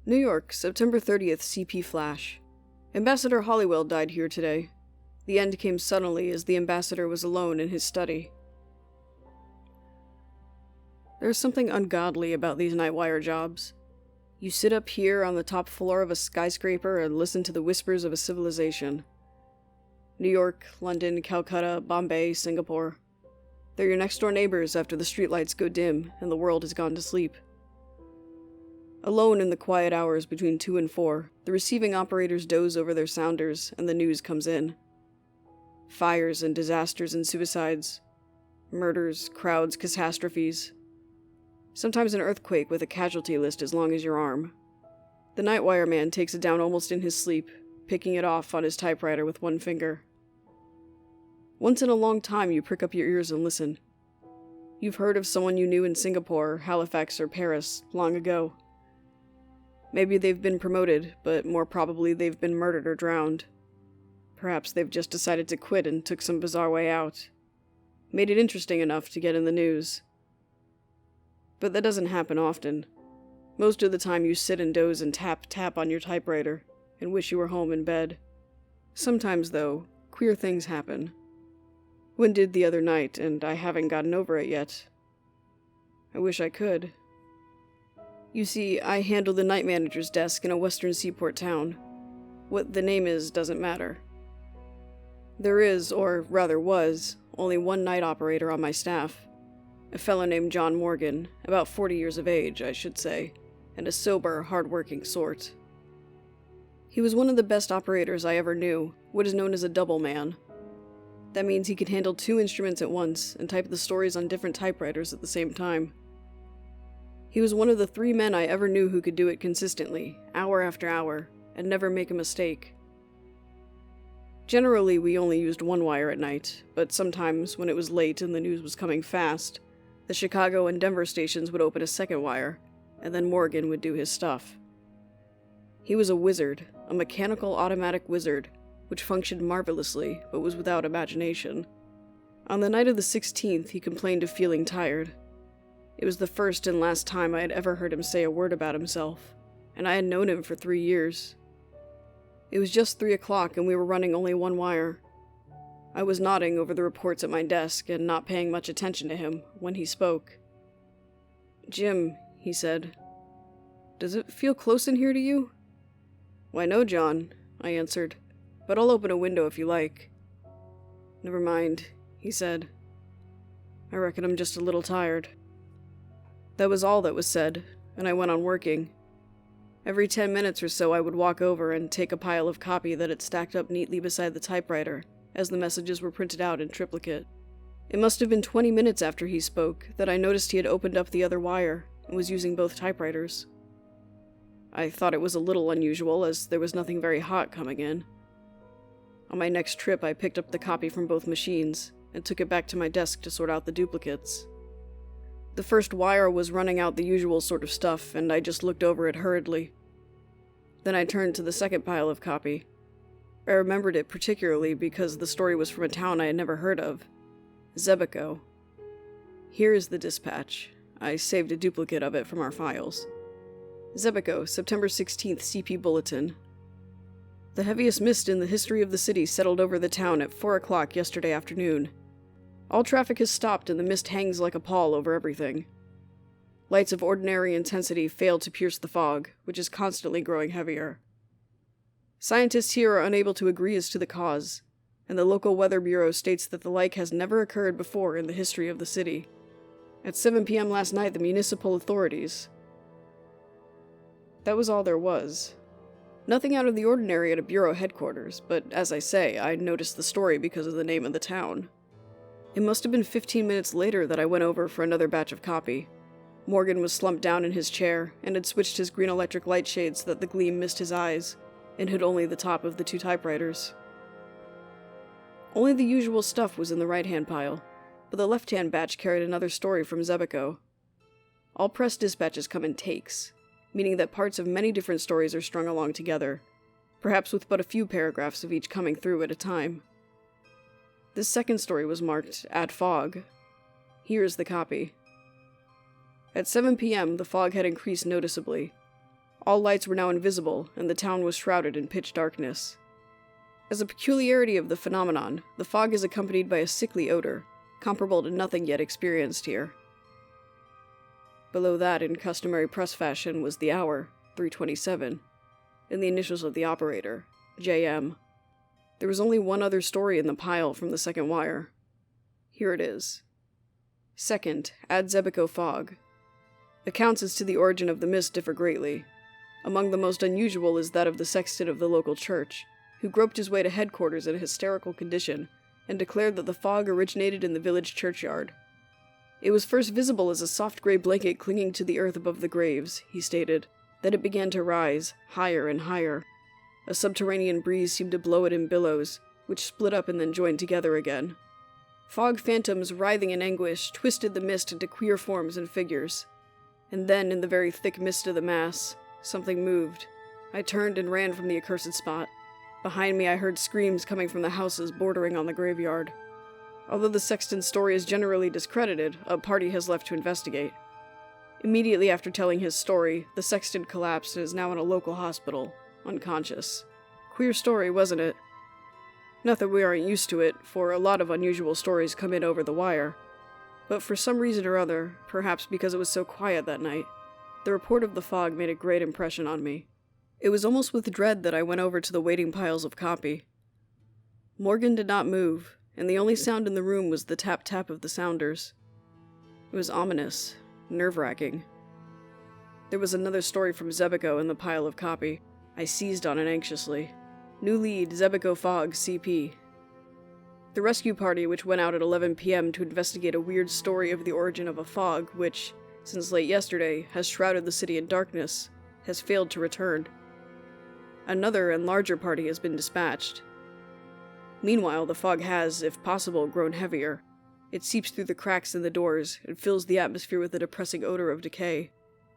New York, September 30th, CP Flash. Ambassador Halliwell died here today. The end came suddenly as the ambassador was alone in his study. There's something ungodly about these nightwire jobs. You sit up here on the top floor of a skyscraper and listen to the whispers of a civilization. New York, London, Calcutta, Bombay, Singapore. They're your next-door neighbors after the streetlights go dim and the world has gone to sleep. Alone in the quiet hours between 2 and 4, the receiving operators doze over their sounders and the news comes in. Fires and disasters and suicides. Murders, crowds, catastrophes. Sometimes an earthquake with a casualty list as long as your arm. The nightwire man takes it down almost in his sleep, picking it off on his typewriter with one finger. Once in a long time you prick up your ears and listen. You've heard of someone you knew in Singapore, Halifax, or Paris long ago. Maybe they've been promoted, but more probably they've been murdered or drowned. Perhaps they've just decided to quit and took some bizarre way out. Made it interesting enough to get in the news. But that doesn't happen often. Most of the time you sit and doze and tap on your typewriter and wish you were home in bed. Sometimes, though, queer things happen. One did the other night, and I haven't gotten over it yet. I wish I could. You see, I handle the night manager's desk in a western seaport town. What the name is doesn't matter. There is, or rather was, only one night operator on my staff. A fellow named John Morgan, about 40 years of age, I should say, and a sober, hard-working sort. He was one of the best operators I ever knew, what is known as a double man. That means he could handle 2 instruments at once and type the stories on different typewriters at the same time. He was one of the 3 men I ever knew who could do it consistently, hour after hour, and never make a mistake. Generally, we only used one wire at night, but sometimes, when it was late and the news was coming fast, the Chicago and Denver stations would open a second wire, and then Morgan would do his stuff. He was a wizard, a mechanical automatic wizard, which functioned marvelously, but was without imagination. On the night of the 16th, he complained of feeling tired. It was the first and last time I had ever heard him say a word about himself, and I had known him for 3 years. It was just 3 o'clock and we were running only one wire. I was nodding over the reports at my desk and not paying much attention to him when he spoke. "Jim," he said, "does it feel close in here to you?" "Why no, John," I answered, "but I'll open a window if you like." "Never mind," he said. "I reckon I'm just a little tired." That was all that was said, and I went on working. Every 10 minutes or so I would walk over and take a pile of copy that had stacked up neatly beside the typewriter, as the messages were printed out in triplicate. It must have been 20 minutes after he spoke that I noticed he had opened up the other wire and was using both typewriters. I thought it was a little unusual, as there was nothing very hot coming in. On my next trip, I picked up the copy from both machines and took it back to my desk to sort out the duplicates. The first wire was running out the usual sort of stuff, and I just looked over it hurriedly. Then I turned to the second pile of copy. I remembered it particularly because the story was from a town I had never heard of, Zebico. Here is the dispatch. I saved a duplicate of it from our files. Zebico, September 16th, CP Bulletin. The heaviest mist in the history of the city settled over the town at 4 o'clock yesterday afternoon. All traffic has stopped and the mist hangs like a pall over everything. Lights of ordinary intensity fail to pierce the fog, which is constantly growing heavier. Scientists here are unable to agree as to the cause, and the local weather bureau states that the like has never occurred before in the history of the city. At 7 p.m. last night, the municipal authorities... That was all there was. Nothing out of the ordinary at a bureau headquarters, but as I say, I noticed the story because of the name of the town. It must have been 15 minutes later that I went over for another batch of copy. Morgan was slumped down in his chair, and had switched his green electric light shade so that the gleam missed his eyes, and hid only the top of the 2 typewriters. Only the usual stuff was in the right-hand pile, but the left-hand batch carried another story from Zebico. All press dispatches come in takes, meaning that parts of many different stories are strung along together, perhaps with but a few paragraphs of each coming through at a time. This second story was marked, "At Fog." Here is the copy. At 7 p.m., the fog had increased noticeably. All lights were now invisible, and the town was shrouded in pitch darkness. As a peculiarity of the phenomenon, the fog is accompanied by a sickly odor, comparable to nothing yet experienced here. Below that, in customary press fashion, was the hour, 3:27, and the initials of the operator, JM. There was only one other story in the pile from the second wire. Here it is. Second, add Zebico fog. Accounts as to the origin of the mist differ greatly. Among the most unusual is that of the sexton of the local church, who groped his way to headquarters in a hysterical condition and declared that the fog originated in the village churchyard. It was first visible as a soft gray blanket clinging to the earth above the graves, he stated. Then it began to rise, higher and higher. A subterranean breeze seemed to blow it in billows, which split up and then joined together again. Fog phantoms, writhing in anguish, twisted the mist into queer forms and figures. And then, in the very thick mist of the mass, something moved. I turned and ran from the accursed spot. Behind me I heard screams coming from the houses bordering on the graveyard. Although the sexton's story is generally discredited, a party has left to investigate. Immediately after telling his story, the sexton collapsed and is now in a local hospital, unconscious. Queer story, wasn't it? Not that we aren't used to it, for a lot of unusual stories come in over the wire. But for some reason or other, perhaps because it was so quiet that night, the report of the fog made a great impression on me. It was almost with dread that I went over to the waiting piles of copy. Morgan did not move, and the only sound in the room was the tap-tap of the sounders. It was ominous, nerve-wracking. There was another story from Zebico in the pile of copy. I seized on it anxiously. New lead, Zebico Fog, CP. The rescue party, which went out at 11 p.m. to investigate a weird story of the origin of a fog which, since late yesterday, has shrouded the city in darkness, has failed to return. Another and larger party has been dispatched. Meanwhile, the fog has, if possible, grown heavier. It seeps through the cracks in the doors and fills the atmosphere with a depressing odor of decay.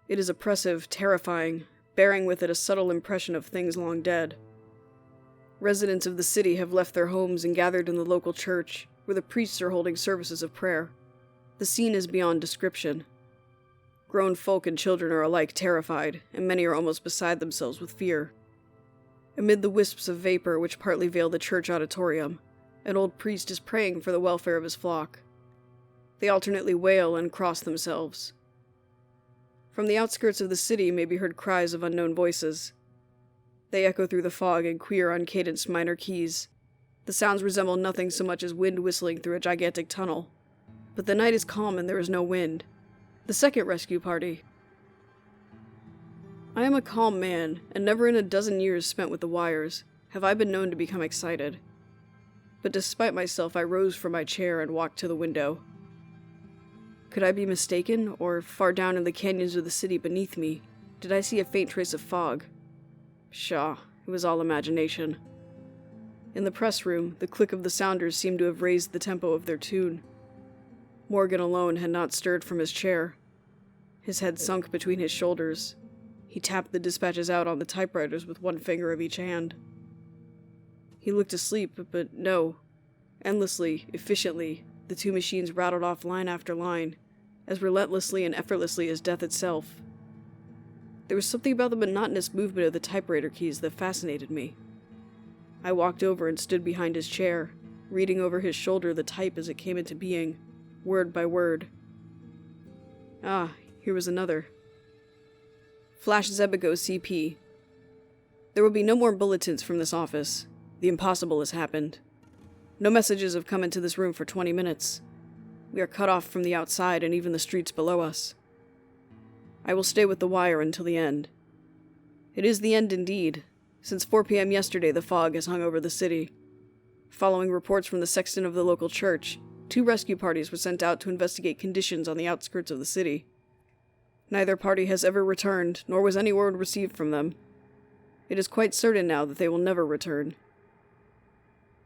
It is oppressive, terrifying, bearing with it a subtle impression of things long dead. Residents of the city have left their homes and gathered in the local church, where the priests are holding services of prayer. The scene is beyond description. Grown folk and children are alike terrified, and many are almost beside themselves with fear. Amid the wisps of vapor which partly veil the church auditorium, an old priest is praying for the welfare of his flock. They alternately wail and cross themselves. From the outskirts of the city may be heard cries of unknown voices. They echo through the fog in queer, uncadenced minor keys. The sounds resemble nothing so much as wind whistling through a gigantic tunnel. But the night is calm and there is no wind. The second rescue party. I am a calm man, and never in a dozen years spent with the wires have I been known to become excited. But despite myself, I rose from my chair and walked to the window. Could I be mistaken, or far down in the canyons of the city beneath me, did I see a faint trace of fog? Pshaw, it was all imagination. In the press room, the click of the sounders seemed to have raised the tempo of their tune. Morgan alone had not stirred from his chair. His head sunk between his shoulders. He tapped the dispatches out on the typewriters with one finger of each hand. He looked asleep, but no. Endlessly, efficiently, the two machines rattled off line after line, as relentlessly and effortlessly as death itself. There was something about the monotonous movement of the typewriter keys that fascinated me. I walked over and stood behind his chair, reading over his shoulder the type as it came into being, word by word. Ah, here was another. Flash Zebico CP. There will be no more bulletins from this office. The impossible has happened. No messages have come into this room for 20 minutes. We are cut off from the outside and even the streets below us. I will stay with the wire until the end. It is the end indeed. Since 4 p.m. yesterday, the fog has hung over the city. Following reports from the sexton of the local church, 2 rescue parties were sent out to investigate conditions on the outskirts of the city. Neither party has ever returned, nor was any word received from them. It is quite certain now that they will never return.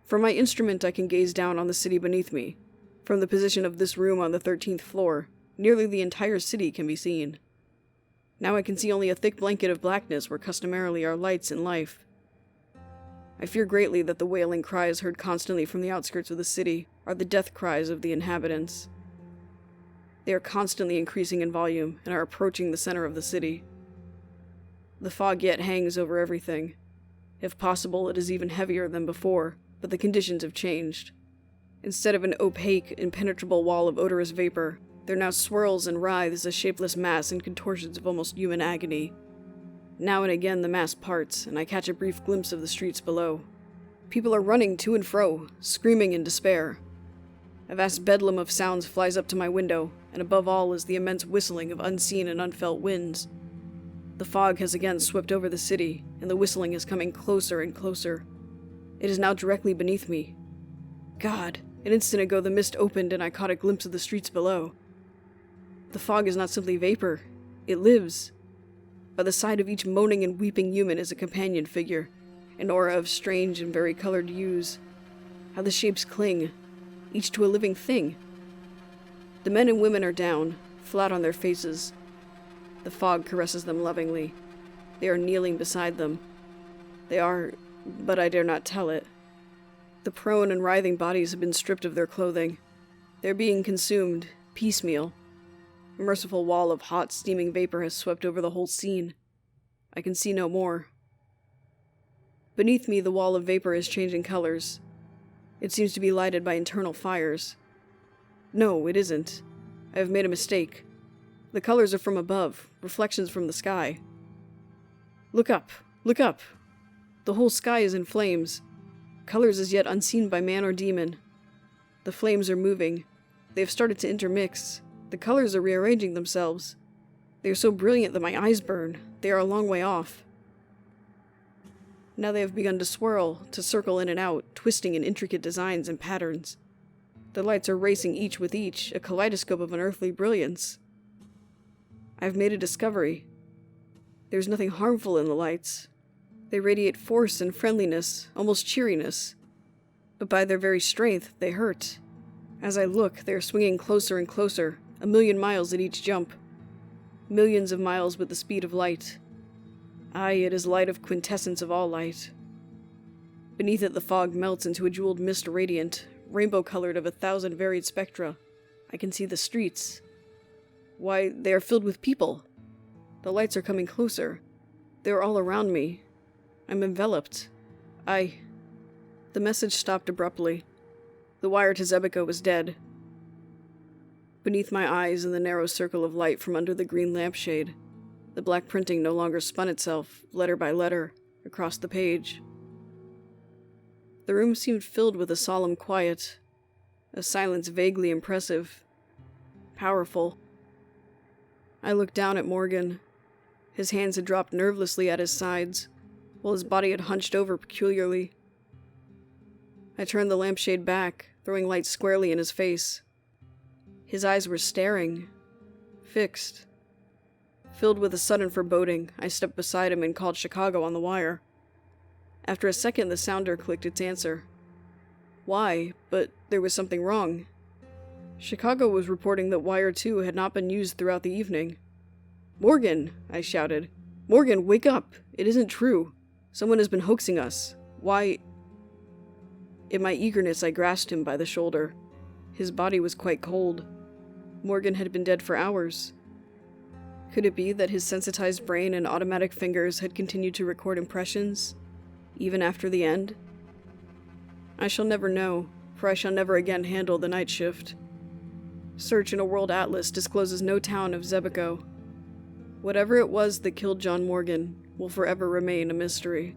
From my instrument I can gaze down on the city beneath me. From the position of this room on the 13th floor, nearly the entire city can be seen. Now I can see only a thick blanket of blackness where customarily are lights and life. I fear greatly that the wailing cries heard constantly from the outskirts of the city are the death cries of the inhabitants. They are constantly increasing in volume and are approaching the center of the city. The fog yet hangs over everything. If possible, it is even heavier than before, but the conditions have changed. Instead of an opaque, impenetrable wall of odorous vapor, there now swirls and writhes a shapeless mass in contortions of almost human agony. Now and again the mass parts, and I catch a brief glimpse of the streets below. People are running to and fro, screaming in despair. A vast bedlam of sounds flies up to my window, and above all is the immense whistling of unseen and unfelt winds. The fog has again swept over the city, and the whistling is coming closer and closer. It is now directly beneath me. God, an instant ago the mist opened and I caught a glimpse of the streets below. The fog is not simply vapor, it lives. By the side of each moaning and weeping human is a companion figure, an aura of strange and varicolored hues. How the shapes cling, each to a living thing. The men and women are down, flat on their faces. The fog caresses them lovingly. They are kneeling beside them. They are, but I dare not tell it. The prone and writhing bodies have been stripped of their clothing. They are being consumed, piecemeal. A merciful wall of hot, steaming vapor has swept over the whole scene. I can see no more. Beneath me, the wall of vapor is changing colors. It seems to be lighted by internal fires. No, it isn't. I have made a mistake. The colors are from above, reflections from the sky. Look up, look up. The whole sky is in flames. Colors as yet unseen by man or demon. The flames are moving. They have started to intermix. The colors are rearranging themselves. They are so brilliant that my eyes burn. They are a long way off. Now they have begun to swirl, to circle in and out, twisting in intricate designs and patterns. The lights are racing each with each, a kaleidoscope of unearthly brilliance. I have made a discovery. There is nothing harmful in the lights. They radiate force and friendliness, almost cheeriness. But by their very strength, they hurt. As I look, they are swinging closer and closer, 1,000,000 miles at each jump. Millions of miles with the speed of light. Aye, it is light of quintessence of all light. Beneath it the fog melts into a jeweled mist radiant, rainbow-colored of 1,000 varied spectra. I can see the streets. Why, they are filled with people. The lights are coming closer. They are all around me. I'm enveloped. The message stopped abruptly. The wire to Zebico was dead. Beneath my eyes in the narrow circle of light from under the green lampshade, the black printing no longer spun itself, letter by letter, across the page. The room seemed filled with a solemn quiet, a silence vaguely impressive, powerful. I looked down at Morgan. His hands had dropped nervelessly at his sides, while his body had hunched over peculiarly. I turned the lampshade back, throwing light squarely in his face. His eyes were staring, fixed. Filled with a sudden foreboding, I stepped beside him and called Chicago on the wire. After a second, the sounder clicked its answer. Why? But there was something wrong. Chicago was reporting that Wire 2 had not been used throughout the evening. "Morgan!" I shouted. "Morgan, wake up! It isn't true. Someone has been hoaxing us. Why—" In my eagerness, I grasped him by the shoulder. His body was quite cold. Morgan had been dead for hours. Could it be that his sensitized brain and automatic fingers had continued to record impressions, even after the end? I shall never know, for I shall never again handle the night shift. Search in a world atlas discloses no town of Zebico. Whatever it was that killed John Morgan will forever remain a mystery.